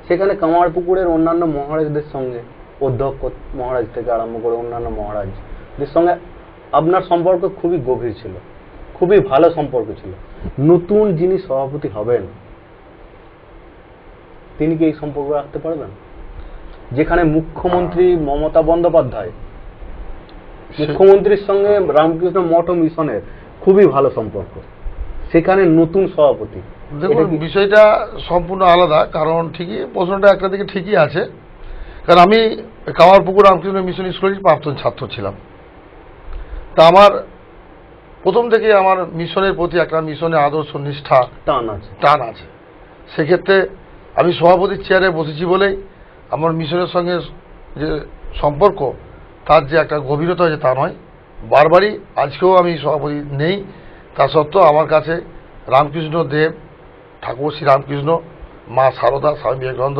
সেখানে কামারপুকুরের অন্যান্য মহারাজদের সঙ্গে, অধ্যক্ষ মহারাজ থেকে আরম্ভ করে অন্যান্য মহারাজদের সঙ্গে আপনার সম্পর্ক খুবই গভীর ছিল, খুবই ভালো সম্পর্ক ছিল। নতুন যিনি সভাপতি হবেন তিনি কি এই সম্পর্ক রাখতে পারবেন? যেখানে মুখ্যমন্ত্রী মমতা বন্দ্যোপাধ্যায়, মুখ্যমন্ত্রীর সঙ্গে রামকৃষ্ণ মঠ ও মিশনের খুবই ভালো সম্পর্ক, সেখানে নতুন সভাপতি। দেখুন, বিষয়টা সম্পূর্ণ আলাদা। কারণ ঠিকই প্রশ্নটা একটা দিকে ঠিকই আছে, কারণ আমি কামারপুকুর রামকৃষ্ণ মিশন স্কুলের প্রাক্তন ছাত্র ছিলাম। তা আমার প্রথম থেকে আমার মিশনের প্রতি একটা মিশনের আদর্শ নিষ্ঠা টান আছে। সেক্ষেত্রে আমি সভাপতির চেয়ারে বসেছি বলেই আমার মিশনের সঙ্গে যে সম্পর্ক তার যে একটা গভীরতা আছে তা নয়। বারবারই আজকেও আমি সভাপতি নেই, তা সত্ত্বেও আমার কাছে রামকৃষ্ণ দেব ঠাকুর শ্রীরামকৃষ্ণ, মা সারদা, স্বামী বিবেকানন্দ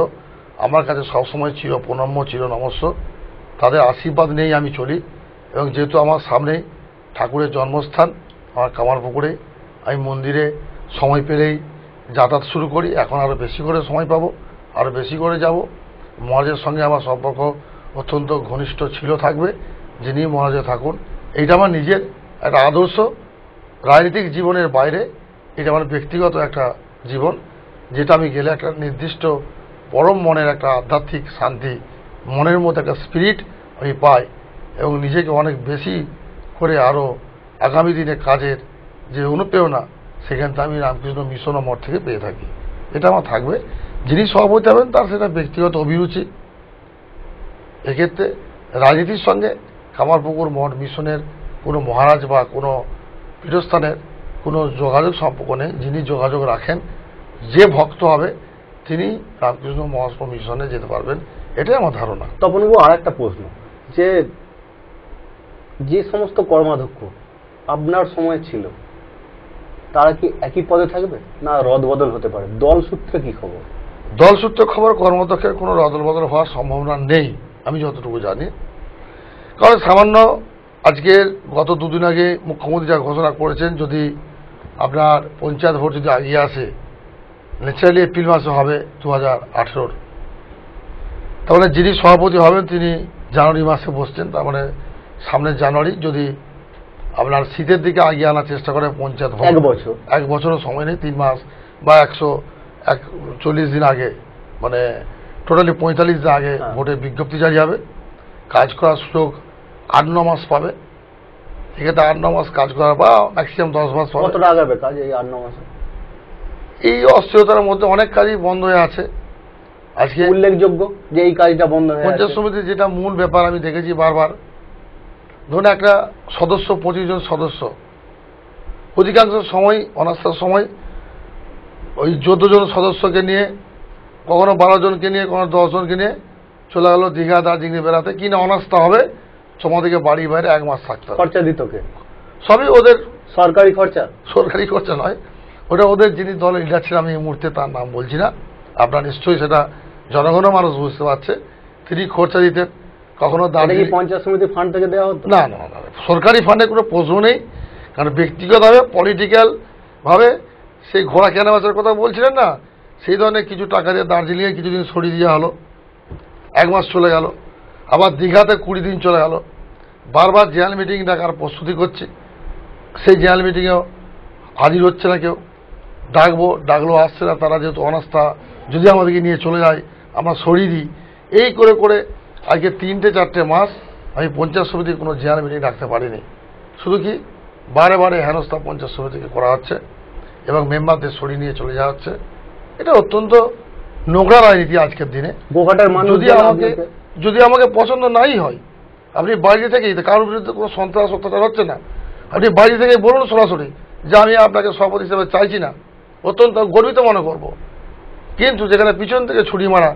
আমার কাছে সবসময় চির প্রণম্য, চির নমস্য। তাদের আশীর্বাদ নেই আমি চলি। এবং যেহেতু আমার সামনেই ঠাকুরের জন্মস্থান আমার কামারপুকুরে, আমি মন্দিরে সময় পেলেই যাতায়াত শুরু করি। এখন আরও বেশি করে সময় পাবো, আরও বেশি করে যাব। মহারাজের সঙ্গে আমার সম্পর্ক অত্যন্ত ঘনিষ্ঠ ছিল, থাকবে। যিনি মহারাজে থাকুন, এইটা আমার নিজের একটা আদর্শ। রাজনৈতিক জীবনের বাইরে এটা আমার ব্যক্তিগত একটা জীবন, যেটা আমি গেলে একটা নির্দিষ্ট পরম মনের একটা আধ্যাত্মিক শান্তি, মনের মধ্যে একটা স্পিরিট আমি পাই এবং নিজেকে অনেক বেশি করে আরও আগামী দিনে কাজের যে অনুপ্রেরণা সেখান থেকে আমি রামকৃষ্ণ মিশন ও মঠ থেকে পেয়ে থাকি। এটা আমার থাকবে। যিনি সভাপতি হবেন তার সেটা ব্যক্তিগত অভিরুচি। এক্ষেত্রে রাজনীতির সঙ্গে কামারপুকুর মঠ মিশনের কোনো মহারাজ বা কোনো পীঠস্থানের কোনো যোগাযোগ সম্পর্ক নেই। যিনি যোগাযোগ রাখেন, যে ভক্ত হবে তিনি রামকৃষ্ণ মঠ মিশনে যেতে পারবেন, এটাই আমার ধারণা। তপনবাবু, আর একটা প্রশ্ন, যে সমস্ত কর্মাধ্যক্ষ আপনার সময় ছিল তারা কি একই পদে থাকবে না রদবদল হতে পারে? দল সূত্রে কি খবর? দল সূত্রে খবর কর্মাধ্যক্ষের কোনো রদল বদল হওয়ার সম্ভাবনা নেই আমি যতটুকু জানি। কারণ সামান্য আজকের গত দুদিন আগে মুখ্যমন্ত্রী যা ঘোষণা করেছেন, যদি আপনার পঞ্চায়েত ভোট যদি আগিয়ে আসে, ন্যাচারালি এপ্রিল মাসে হবে 2018, তাহলে যিনি সভাপতি হবেন তিনি জানুয়ারি মাসে বসছেন। তার মানে সামনের জানুয়ারি যদি আপনার শীতের দিকে আগিয়ে আনার চেষ্টা করে পঞ্চায়েত ভোট, এক বছরও সময় নেই, 3 মাস বা 140 দিন আগে, মানে টোটালি 45 দিন আগে ভোটের বিজ্ঞপ্তি জারি হবে। কাজ করার সুযোগ 8-9 মাস পাবে। এক্ষেত্রে 8-9 মাস কাজ করার বা ম্যাক্সিমাম 10 মাস পাবে। কতটা আগাবে কাজ এই 8-9 মাসে? এই অস্থিরতার মধ্যে অনেক কাজই বন্ধ হয়ে আছে। আজকে উল্লেখযোগ্য যে এই কাজটা বন্ধ হয়ে আছে, পঞ্চায়েত সমিতির যেটা মূল ব্যাপার আমি দেখেছি বারবার, ধরুন একটা সদস্য, 25 জন সদস্য, অধিকাংশ সময় অনাস্থার সময় ওই 14 জন সদস্যকে নিয়ে, কখনো 12 জনকে নিয়ে, কখনো 10 জনকে নিয়ে চলে গেল দীঘা দার্জিলিং বেড়াতে। কি না অনাস্থা হবে, তোমাদেরকে বাড়ির বাইরে 1 মাস থাকতে হবে। খরচা দিত কে? সবই ওদের সরকারি খরচা। সরকারি খরচা নয়, ওটা ওদের যিনি দলের লিডার ছিলেন, আমি এই মুহূর্তে তার নাম বলছি না, আপনার নিশ্চয়ই সেটা জনগণও মানুষ বুঝতে পারছে, তিনি খরচা দিতেন। কখনো দাঁড়িয়ে পঞ্চায়েত সমিতি ফান্ড থেকে দেওয়া হতো? না না না, সরকারি ফান্ডে কোনো প্রশ্ন নেই। কারণ ব্যক্তিগতভাবে পলিটিক্যাল ভাবে সেই ঘোড়া কেনা বেচার কথা বলছিলেন না, সেই ধরনের কিছু টাকা দিয়ে দার্জিলিংয়ে কিছুদিন সরিয়ে দেওয়া হলো, 1 মাস চলে গেল। আবার দীঘাতে 20 দিন চলে গেল। বারবার জেনারেল মিটিং ডাকার প্রস্তুতি করছি, সেই জেনারেল মিটিংয়েও হাজির হচ্ছে না কেউ। ডাকলেও আসছে না, তারা যেহেতু অনাস্থা, যদি আমাদেরকে নিয়ে চলে যায় আমরা সরিয়ে দিই। এই করে করে আজকে 3-4 মাস আমি পঞ্চায়েত সমিতির কোনো জেনারেল মিটিং ডাকতে পারিনি। শুধু কি বারে বারে হেনস্থা পঞ্চায়েত সমিতিকে করা হচ্ছে এবং মেম্বারদের সরিয়ে নিয়ে চলে যাওয়া হচ্ছে। এটা অত্যন্ত নোংরা রাজনীতি আজকের দিনে। যদি আমাকে পছন্দ নাই হয়, আপনি বাইরে থেকেই, কারোর বিরুদ্ধে কোনো সন্ত্রাস অত্যাচার হচ্ছে না, আপনি বাইরে থেকে বলুন সরাসরি যে আমি আপনাকে সভাপতি হিসেবে চাইছি না, অত্যন্ত গর্বিত মনে করব। কিন্তু যেখানে পিছন থেকে ছুরি মারা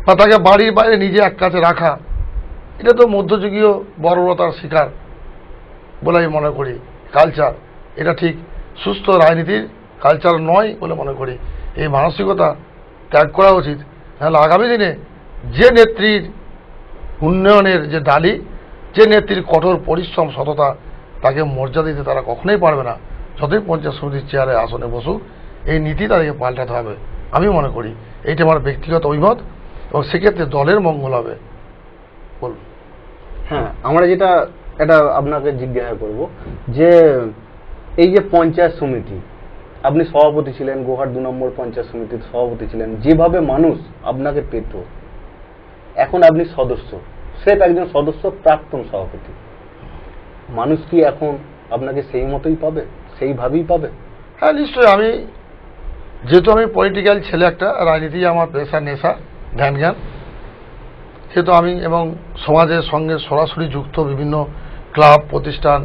বা তাকে বাড়ির বাইরে নিজে এক কাছে রাখা, এটা তো মধ্যযুগীয় বর্বরতার শিকার বলে আমি মনে করি। কালচার এটা ঠিক সুস্থ রাজনীতির কালচার নয় বলে মনে করি। এই মানসিকতা ত্যাগ করা উচিত। তাহলে আগামী দিনে যে নেত্রীর উন্নয়নের যে ডালি, যে নেত্রীর কঠোর পরিশ্রম, সততা, তাকে মর্যাদা দিতে তারা কখনোই পারবে না। যতই পঞ্চায়েত সমিতির চেয়ারে আসনে বসুক, এই নীতি তাদেরকে পাল্টাতে হবে। আমি মনে করি এইটা আমার ব্যক্তিগত অভিমত, এবং সেক্ষেত্রে দলের মঙ্গল হবে। বলুন। হ্যাঁ, আমরা এটা আপনাকে জিজ্ঞাসা করব যে এই যে পঞ্চায়েত সমিতি, আপনি সভাপতি ছিলেন, গোহাট 2 নম্বর পঞ্চায়েত সমিতির সভাপতি ছিলেন, যেভাবে মানুষ আপনাকে পেত, এখন আপনি সদস্য, সেটা একজন সদস্য, প্রাক্তন সভাপতি, মানুষ কি এখন আপনাকে সেই মতোই পাবে, সেইভাবেই পাবে? হ্যাঁ, নিশ্চয়ই। যেহেতু আমি পলিটিক্যাল ছেলে, একটা রাজনীতি আমার পেশা, নেশা, জ্ঞান, সেহেতু আমি এবং সমাজের সঙ্গে সরাসরি যুক্ত, বিভিন্ন ক্লাব প্রতিষ্ঠান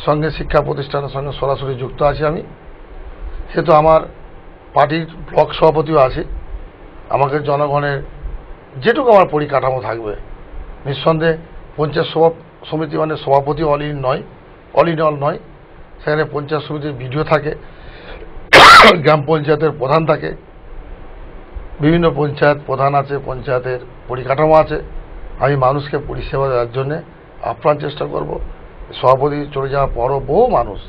সঙ্গে, শিক্ষা প্রতিষ্ঠানের সঙ্গে সরাসরি যুক্ত আছি আমি। সেহেতু আমার পার্টির ব্লক সভাপতিও আছি। আমাকে জনগণের যেটুকু আমার পরিকাঠামো থাকবে, নিঃসন্দেহে পঞ্চায়েত সমিতি মানে সভাপতি অল ইন অল নয়। সেখানে পঞ্চায়েত সমিতির বিডিও থাকে, গ্রাম পঞ্চায়েতের প্রধান থাকে, বিভিন্ন পঞ্চায়েত প্রধান আছে, পঞ্চায়েতের পরিকাঠামো আছে। আমি মানুষকে পরিষেবা দেওয়ার জন্যে আপ্রাণ চেষ্টা করব। সভাপতি চলে যাওয়ার পরও বহু মানুষ,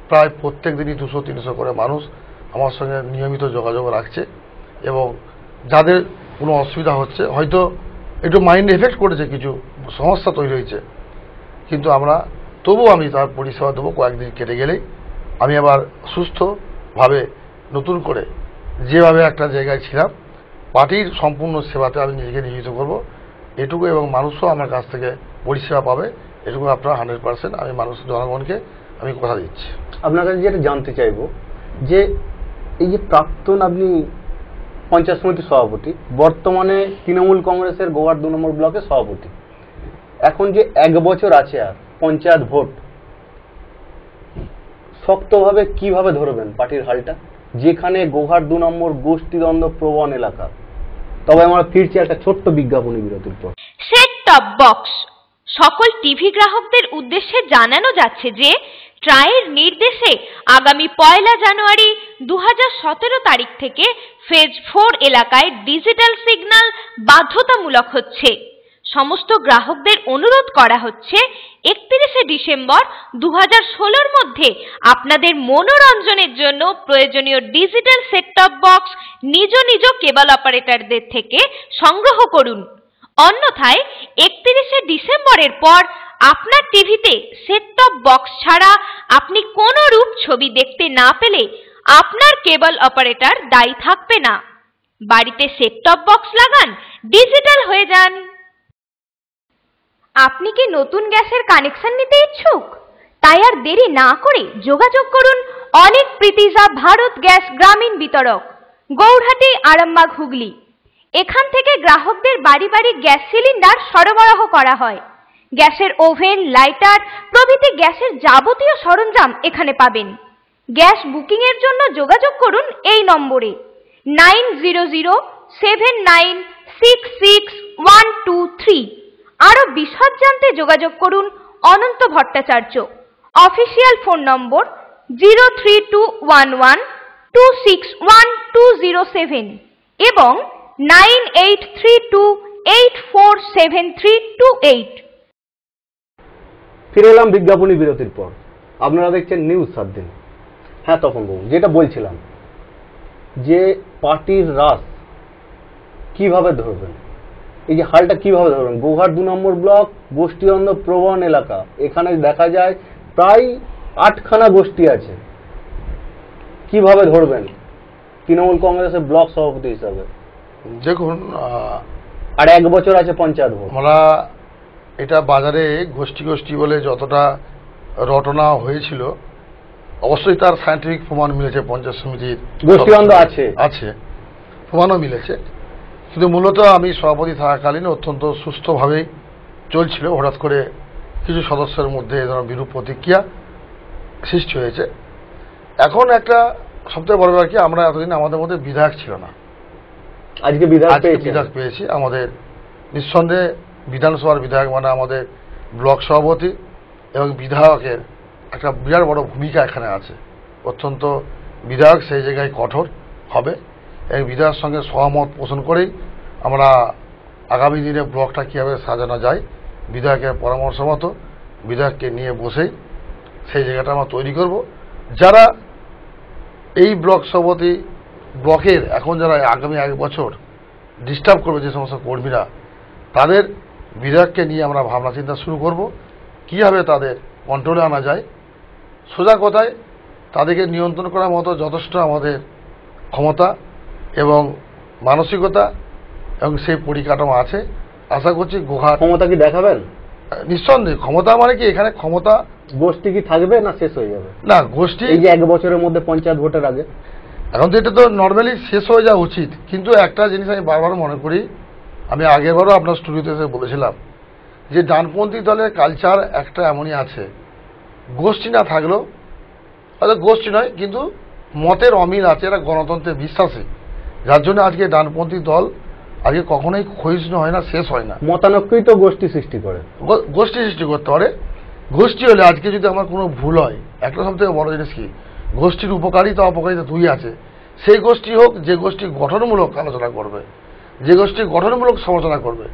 প্রায় প্রত্যেক দিনই 200-300 করে মানুষ আমার সঙ্গে নিয়মিত যোগাযোগ রাখছে, এবং যাদের কোনো অসুবিধা হচ্ছে, হয়তো একটু মাইন্ড এফেক্ট করেছে, কিছু সমস্যা তৈরি হয়েছে, কিন্তু তবুও আমি তার পরিষেবা দেবো। কয়েকদিন কেটে গেলেই আমি আবার সুস্থভাবে নতুন করে যেভাবে একটা জায়গায় ছিলাম, পার্টির সম্পূর্ণ সেবাতে আমি নিজেকে নিয়োজিত করব এটুকু, এবং মানুষও আমার কাছ থেকে পরিষেবা পাবে এটুকু আপনার 100% আমি জনগণকে আমি কথা দিচ্ছি। আপনার কাছে যেটা জানতে চাইবো যে এই যে প্রাক্তন আপনি পঞ্চায়েত সমিতির সভাপতি, বর্তমানে তৃণমূল কংগ্রেসের গোহাট 2 নম্বর ব্লকের সভাপতি, এখন যে 1 বছর আছে আর পঞ্চায়েত ভোট, শক্তভাবে কিভাবে ধরবেন পার্টির হালটা, যেখানে গোহাট 2 নম্বর গোষ্ঠীদ্বন্দ্ব প্রবণ এলাকা? তবে আমরা ফিরছি একটা ছোট্ট বিজ্ঞাপনী বিরতির পর। সেট টপ বক্স সকল টিভি গ্রাহকদের উদ্দেশ্যে জানানো যাচ্ছে যে ট্রাইয়ের নির্দেশে আগামী 1 জানুয়ারি 2017 তারিখ থেকে ফেজ 4 এলাকায় ডিজিটাল সিগন্যাল বাধ্যতামূলক হচ্ছে। সমস্ত গ্রাহকদের অনুরোধ করা হচ্ছে 31 ডিসেম্বর 2016 মধ্যে আপনাদের মনোরঞ্জনের জন্য প্রয়োজনীয় ডিজিটাল সেট টপ বক্স নিজ নিজ কেবল অপারেটরদের থেকে সংগ্রহ করুন। অন্যথায় 31 ডিসেম্বরের পর আপনার টিভিতে সেট টপ বক্স ছাড়া আপনি কোনো রূপ ছবি দেখতে না পেলে আপনার কেবল অপারেটর দায়ী থাকবে না। বাড়িতে সেট টপ বক্স লাগান, ডিজিটাল হয়ে যান। আপনি কি নতুন গ্যাসের কানেকশন নিতে ইচ্ছুক? তাই আর দেরি না করে যোগাযোগ করুন অনেক প্রীতিজা ভারত গ্যাস গ্রামীণ বিতরক, গৌরহাটি, আরামবাগ, হুগলি। এখান থেকে গ্রাহকদের বাড়ি বাড়ি গ্যাস সিলিন্ডার সরবরাহ করা হয়। গ্যাসের ওভেন, লাইটার প্রভৃতি গ্যাসের যাবতীয় সরঞ্জাম এখানে পাবেন। গ্যাস বুকিং এর জন্য যোগাযোগ করুন এই নম্বরে 9007966123। আরো বিশদ জানতে যোগাযোগ করুন অনন্ত ভট্টাচার্য। অফিসিয়াল ফোন নম্বর 03211261207 এবং 9832847328। ফিরে এলাম বিজ্ঞাপনী বিরতির পর। আপনারা দেখছেন নিউজ 7 দিন। হ্যাঁ তপন বাবু, যেটা বলছিলাম যে পার্টির রাস কিভাবে ধরবেন, এই যে হালটা কিভাবে ধরবেন? গোহাট 2 নম্বর ব্লক গোষ্ঠীদ্বন্দ্ব প্রবণ এলাকা, এখানে দেখা যায় প্রায় 8খানা গোষ্ঠী আছে। কিভাবে ধরবেন তৃণমূল কংগ্রেসের ব্লক সভাপতি হিসাবে? দেখুন, আর 1 বছর আছে পঞ্চায়েত ভোট। আমরা এটা বাজারে গোষ্ঠী বলে যতটা রটনা হয়েছিল, অবশ্যই তার সায়েন্টিফিক প্রমাণ মিলেছে। পঞ্চায়েত সমিতির গোষ্ঠীদ্বন্দ্ব আছে, প্রমাণও মিলেছে। কিন্তু মূলত আমি সভাপতি থাকাকালীন অত্যন্ত সুস্থভাবেই চলছিল। হঠাৎ করে কিছু সদস্যের মধ্যে এ ধরনের বিরূপ প্রতিক্রিয়া সৃষ্টি হয়েছে। এখন একটা সবথেকে বড় ব্যাপার কি, আমরা এতদিন আমাদের মধ্যে বিধায়ক ছিল না, আজকে বিধায়ক পেয়েছি। আমাদের নিঃসন্দেহে বিধানসভার বিধায়ক মানে আমাদের ব্লক সভাপতি এবং বিধায়কের একটা বিরাট বড় ভূমিকা এখানে আছে। অত্যন্ত বিধায়ক সেই জায়গায় কঠোর হবে, এই বিধায়কের সঙ্গে সহমত পোষণ করেই আমরা আগামী দিনে ব্লকটা কীভাবে সাজানো যায়, বিধায়কের পরামর্শ মতো বিধায়ককে নিয়ে বসেই সেই জায়গাটা আমরা তৈরি করব। যারা এই ব্লক সভাপতি ব্লকের এখন যারা আগামী 1 বছর ডিস্টার্ব করবে, যে সমস্ত কর্মীরা, তাদের বিধায়ককে নিয়ে আমরা ভাবনা চিন্তা শুরু করব কীভাবে তাদের কন্ট্রোলে আনা যায়। সোজা কথায় তাদেরকে নিয়ন্ত্রণ করার মতো যথেষ্ট আমাদের ক্ষমতা এবং মানসিকতা এবং সেই পরিকাঠামো আছে। আশা করছি গোঘাট ক্ষমতা কি দেখাবেন? নিঃসন্দেহে ক্ষমতা মানে কি, এখানে ক্ষমতা গোষ্ঠী কি থাকবে না শেষ হয়ে যাবে? না, গোষ্ঠী এই যে 1 বছরের মধ্যে পঞ্চায়েত ভোটের আগে, এখন তো এটা তো নর্মালি শেষ হয়ে যাওয়া উচিত। কিন্তু একটা জিনিস আমি বারবার মনে করি, আমি আগেরবারও আপনার স্টুডিওতে এসে বলেছিলাম যে ডানপন্থী দলের কালচার একটা এমনই আছে, গোষ্ঠী না থাকলেও, হয়তো গোষ্ঠী নয় কিন্তু মতের অমিল আছে, এরা গণতন্ত্রে বিশ্বাসী, যার জন্য আজকে ডানপন্থী দল আজকে কখনোই ক্ষয়িষ্ণু হয় না, শেষ হয় না। মতানৈক্যই তো গোষ্ঠী সৃষ্টি করে, গোষ্ঠী সৃষ্টি করতে পারে। গোষ্ঠী হলে আজকে যদি আমার কোনো ভুল হয়, একটা সবথেকে বড় জিনিস কি, গোষ্ঠীর উপকারিতা অপকারিতা দুই আছে। সেই গোষ্ঠী হোক যে গোষ্ঠী গঠনমূলক আলোচনা করবে, যে গোষ্ঠী গঠনমূলক সমালোচনা করবে,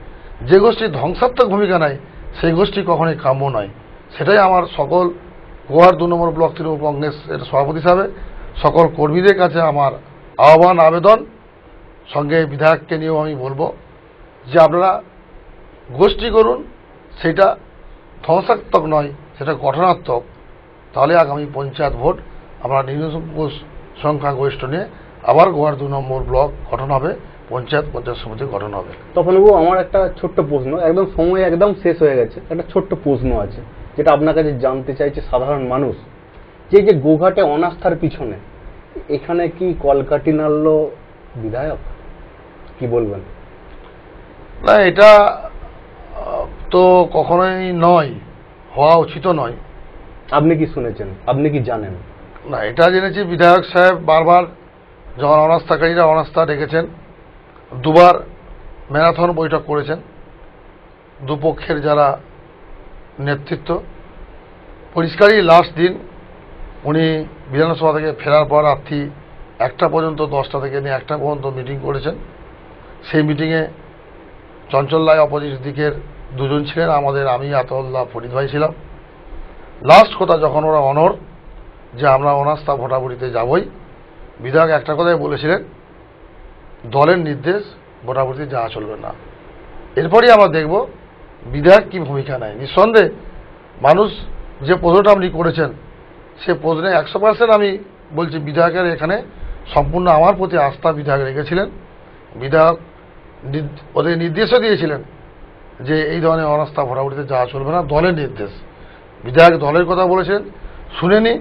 যে গোষ্ঠীর ধ্বংসাত্মক ভূমিকা নেয়, সেই গোষ্ঠী কখনোই কাম্য নয়। সেটাই আমার সকল গোয়ার 2 নম্বর ব্লক তৃণমূল কংগ্রেসের সভাপতি হিসাবে সকল কর্মীদের কাছে আমার আহ্বান আবেদন, সঙ্গে বিধায়ককে নিয়েও আমি বলবো যে আপনারা গোষ্ঠী করুন, সেটা ধ্বংসাত্মক নয়, সেটা গঠনাত্মক। তাহলে আগামী পঞ্চায়েত ভোট আমরা নিম্ন সংখ্যাগরিষ্ঠ নিয়ে আবার গোয়ার 2 নম্বর ব্লক গঠন হবে, পঞ্চায়েত সমিতি গঠন হবে। তপনবাবু, আমার একটা ছোট্ট প্রশ্ন, একদম সময় একদম শেষ হয়ে গেছে, একটা ছোট্ট প্রশ্ন আছে যেটা আপনার কাছে জানতে চাইছে সাধারণ মানুষ, যে যে গোঘাটে অনাস্থার পিছনে এখানে কি কলকাঠি নাড়ল বিধায়ক, কি বলবেন? না, এটা তো কখনোই নয়, হওয়া উচিত নয়। আপনি কি শুনেছেন, আপনি কি জানেন? না, এটা জেনেছি বিধায়ক সাহেব বারবার যখন অনাস্থাকারীরা অনাস্থা রেখেছেন, 2বার ম্যারাথন বৈঠক করেছেন, দুপক্ষের যারা নেতৃত্ব, পরিষ্কারই লাস্ট দিন উনি বিধানসভা থেকে ফেরার পর রাত্রি 1টা পর্যন্ত, 10টা থেকে নিয়ে 1টা পর্যন্ত মিটিং করেছেন। সেই মিটিংয়ে চঞ্চল রায় অপোজিট দিকের 2জন ছিলেন, আমি আতাউল্লাহ ফরিদ ভাই ছিলাম। লাস্ট কথা যখন ওরা অনর যে আমরা অনাস্থা ভোটাভুটিতে যাবই, বিধায়ক একটা কথাই বলেছিলেন, দলের নির্দেশ ভোটাভুটিতে যাওয়া চলবে না। এরপরই আমরা দেখব বিধায়ক কি ভূমিকা নেয়। নিঃসন্দেহে মানুষ যে প্রশ্নটা আপনি করেছেন, সে প্রশ্নে 100% আমি বলছি বিধায়কের এখানে সম্পূর্ণ আমার প্রতি আস্থা বিধায়ক রেখেছিলেন। বিধায়ক ওদের নির্দেশও দিয়েছিলেন যে এই ধরনের অনাস্থা ভোটাভুটিতে যাওয়া চলবে না, দলের নির্দেশ। বিধায়ক দলের কথা বলেছেন, শুনেনি।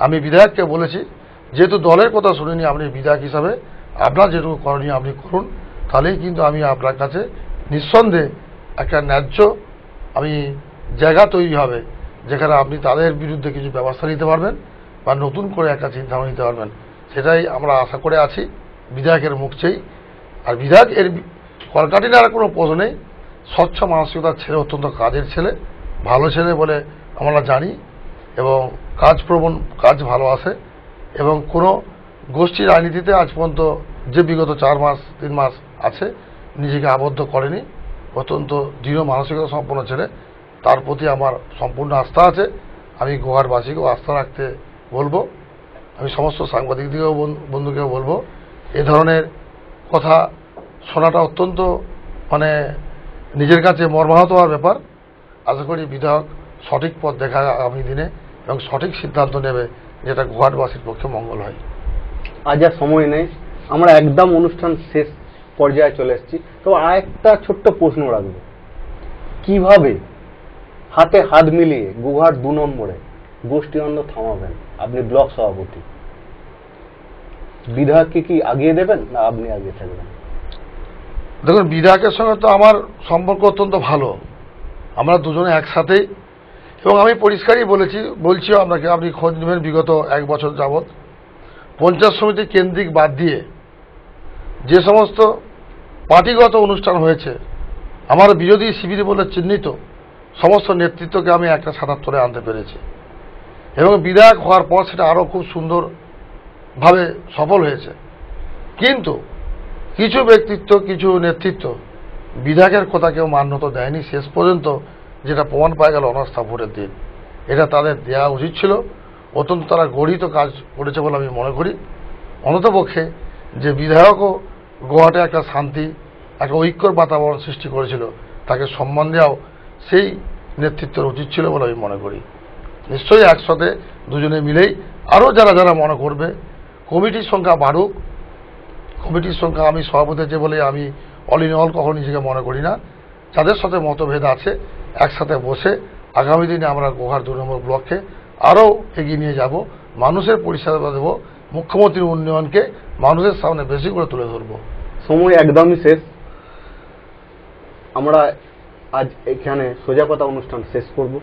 আমি বিধায়ককে বলেছি, যেহেতু দলের কথা শুনেনি, আপনি বিধায়ক হিসাবে আপনার যেটুকু করণীয় আপনি করুন, তাহলেই কিন্তু আমি আপনার কাছে নিঃসন্দেহে একটা ন্যায্য জায়গা তৈরি হবে, যেখানে আপনি তাদের বিরুদ্ধে কিছু ব্যবস্থা নিতে পারবেন বা নতুন করে একটা চিন্তাভাবনা নিতে পারবেন। সেটাই আমরা আশা করে আছি বিধায়কের মুখ চেয়ে। আর বিধায়ক এর কলকাঠি নাড়ার কোনো প্রশ্ন নেই, স্বচ্ছ মানসিকতার ছেলে, অত্যন্ত কাজের ছেলে, ভালো ছেলে বলে আমরা জানি, এবং কাজ ভালোবাসে, এবং কোনো গোষ্ঠী রাজনীতিতে আজ পর্যন্ত যে বিগত 4 মাস 3 মাস আছে নিজেকে আবদ্ধ করেনি। অত্যন্ত দৃঢ় মানসিকতা সম্পন্ন ছেলে, তার প্রতি আমার সম্পূর্ণ আস্থা আছে। আমি গোয়ারবাসীকেও আস্থা রাখতে বলবো। আমি সমস্ত সাংবাদিকদেরকেও বন্ধুকেও বলবো, এ ধরনের কথা শোনাটা অত্যন্ত নিজের কাছে মর্মাহত হওয়ার ব্যাপার। আশা করি বিধায়ক সঠিক পথ দেখায় আগামী দিনে এবং সঠিক সিদ্ধান্ত নেবে, যেটা গোয়ারবাসীর পক্ষে মঙ্গল হয়। আজ আর সময় নেই, আমরা একদম অনুষ্ঠান শেষ পর্যায়ে চলে এসেছি। তো আরেকটা ছোট্ট প্রশ্ন রাখবো, কিভাবে হাতে হাত মিলিয়ে গোঘাট 2 নম্বরে গোষ্ঠী দ্বন্দ্ব থামাবেন? আপনি ব্লক সভাপতি, বিধায়ককে কি আগিয়ে দেবেন না আপনি আগিয়ে থাকবেন? দেখুন, বিধায়কের সঙ্গে তো আমার সম্পর্ক অত্যন্ত ভালো, আমরা দুজনে একসাথেই, এবং আমি পরিষ্কারই বলছিও আপনাকে, আপনি খোঁজ নেবেন বিগত 1 বছর যাবৎ পঞ্চায়েত সমিতি কেন্দ্রিক বাদ দিয়ে যে সমস্ত পার্টিগত অনুষ্ঠান হয়েছে, আমার বিরোধী শিবির বলে চিহ্নিত সমস্ত নেতৃত্বকে আমি একটা ছাতার তলে আনতে পেরেছি, এবং বিধায়ক হওয়ার পর সেটা আরও খুব সুন্দরভাবে সফল হয়েছে। কিন্তু কিছু ব্যক্তিত্ব, কিছু নেতৃত্ব বিধায়কের কথা কেউ মান্যতা দেয়নি শেষ পর্যন্ত, যেটা প্রমাণ পাওয়া গেল অনাস্থা ভোটের দিন। এটা তাদের দেওয়া উচিত ছিল, অত্যন্ত তারা গড়িত কাজ করেছে বলে আমি মনে করি। অন্ততপক্ষে যে বিধায়কও গোয়াটে একটা শান্তি, একটা ঐক্যর বাতাবরণ সৃষ্টি করেছিল, তাকে সম্মান দেওয়াও সেই নেতৃত্বের উচিত ছিল বলে আমি মনে করি। নিশ্চয়ই একসাথে দুজনে মিলেই আরও যারা যারা মনে করবে, কমিটির সংখ্যা বাড়ুক। কমিটির সংখ্যা আমি সভাপতি যে বলে আমি অল ইন অল কখনো নিজেকে মনে করি না। যাদের সাথে মতভেদ আছে একসাথে বসে আগামী দিনে আমরা গোঘাট 2 নম্বর ব্লককে আরও এগিয়ে নিয়ে যাব, মানুষের পরিষেবা দেব, মুখ্যমন্ত্রীর উন্নয়নকে মানুষের সামনে বেশি করে তুলে ধরব। সময় একদমই শেষ। আমরা আজ এখানে সোজা কথা অনুষ্ঠান শেষ করব।